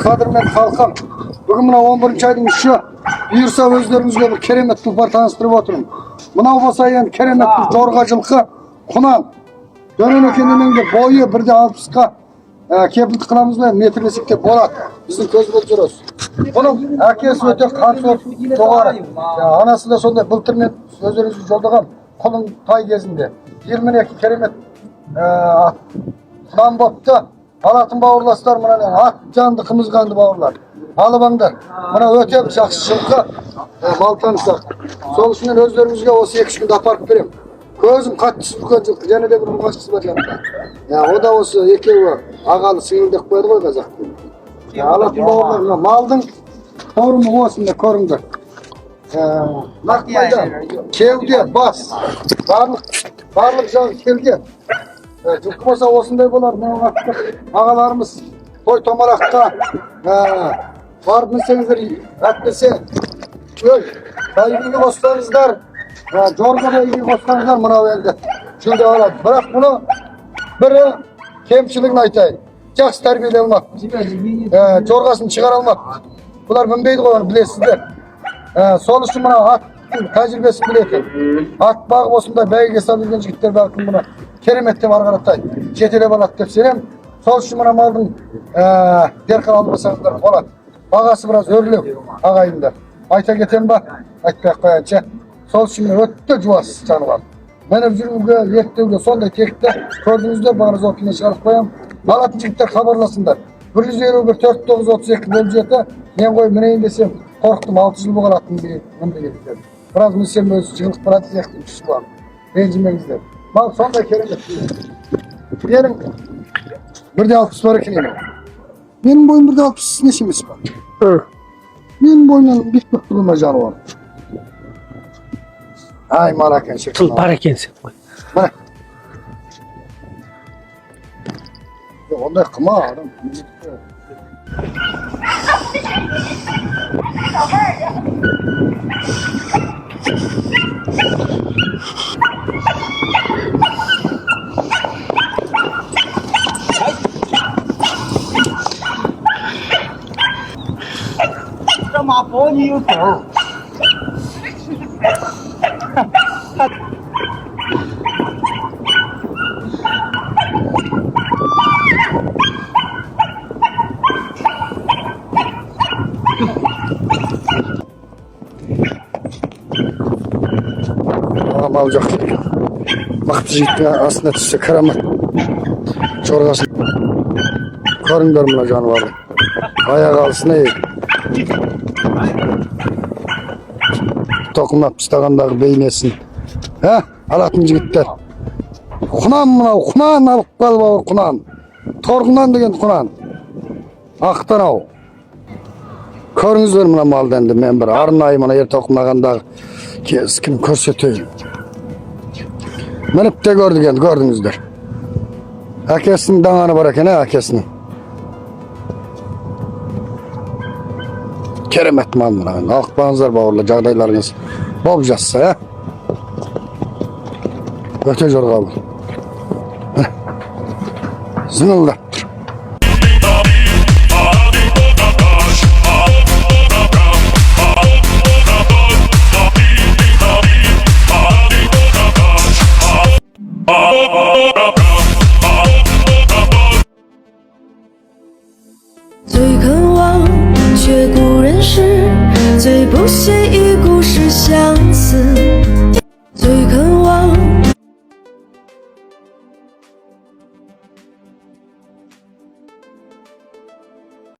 qadırmen halkım. Bugün mına 11. ayın 3'ü. Buyursa özlerinizge bir keremet tulpar tanıştırıp oturun. Mına bolsa yani keremet bir jorgacılıkı kunan. Dönen ekeninin de boyu 1.60'ga kepilti kılamızla metrlesikte bolat. Bizim köz bolup жүрөбүз. Bunun akesi öte kanser doğarı. Anası da sonunda bıltırmen sözlerinizi joldagan kulun tay gezinde. 22 keremet kunan boptu. Alatın bavurlaslar mına at candı kımızgandı bavurlar. Alıbаңдар. Mına öte bir жақсылыққа mal tanısak. Sol üstünden özlerimizge осы 2 günde aparıp berem. Közüm katçı sütken жылқы, және de bir ұрғашçысы бар жанында. O da осы екеуі ағалы сіңілдеп қойды ғой қазақ. Алатын бауырларына малдың торымы осында көріңдер. Нақмайда кеуде, бас, барлық жағы келген. Жылқы болса осындай болар. Ағаларымыз той томараққа барып мінсеңіздер, әтпесе бәйгеге қоссаңыздар, жорға бәйгеге қоссаңыздар мынау енді жүлде алады. Бірақ бұны бірі кемшілігін айтайын. Жақсы тәрбиелей алмақ, жорғасын шығара алмақ. Бұлар мінбейді ғой, оны білесіздер. Сол үшін мына аттың тәжірибесі білетін. Ат бағып осындай бәйгеге салып жүрген жігіттер бәлкім бұны керемет деп арғараттай жетелеп алады деп сенем. Сол үшін мына малдың дерқан алмасаңыздар болады. Бағасы біраз өрлеу ағайындар. Айта кетем ба? Айтпай-ақ қоянша. Сол үшін өтті жуас жануар. Мініп жүруге, ертеуге сондай текті көрдіңіздер, бағына зортына шығарып қоям. Алатын жігіттер хабарласындар. 151-49-32 бөліп жеті. Мен қой мінейін десем, қорықтым 6 жыл болған аттың мінді келдіктер. Біраз мінсем өзі жығылып барады сияқты күші бар. Ренжімеңіздер. Мал сондай керемет. Менің 1.60 бар екен емен. Менің бойым 1.60 неше емес па? Менің бойымнан бек-бек тұлыма жануар. Ай, мал екен шекті. Тұлпар екенсің ғой. Мына. Ондай қыма адам.干嘛包你有狗？ Mal жоқ. Мықты жігіттің астына түссе карамат. Жорғасын. Көріңдер мына жануарды. Аяқ алысына ел. Тоқымап ұстағандағы бейнесін. Алатын жігіттер. Құнан мынау, құнан алып қалып ауыр құнан. Торғынан деген құнан. Ақтан ау. Көріңіздер мына малды енді мен бір арнайы мына ер тоқымағандағы кескін көрсетейін. Мініп те көрдік енді, көрдіңіздер. Әкесінің даңаны бар екен, әкесінің. Керемет мал мына. Алықпаңыздар бауырлы, жағдайларыңыз болып жатса, өте жорға бұл. Зыңылдап тұр.最渴望却故人诗，最不屑一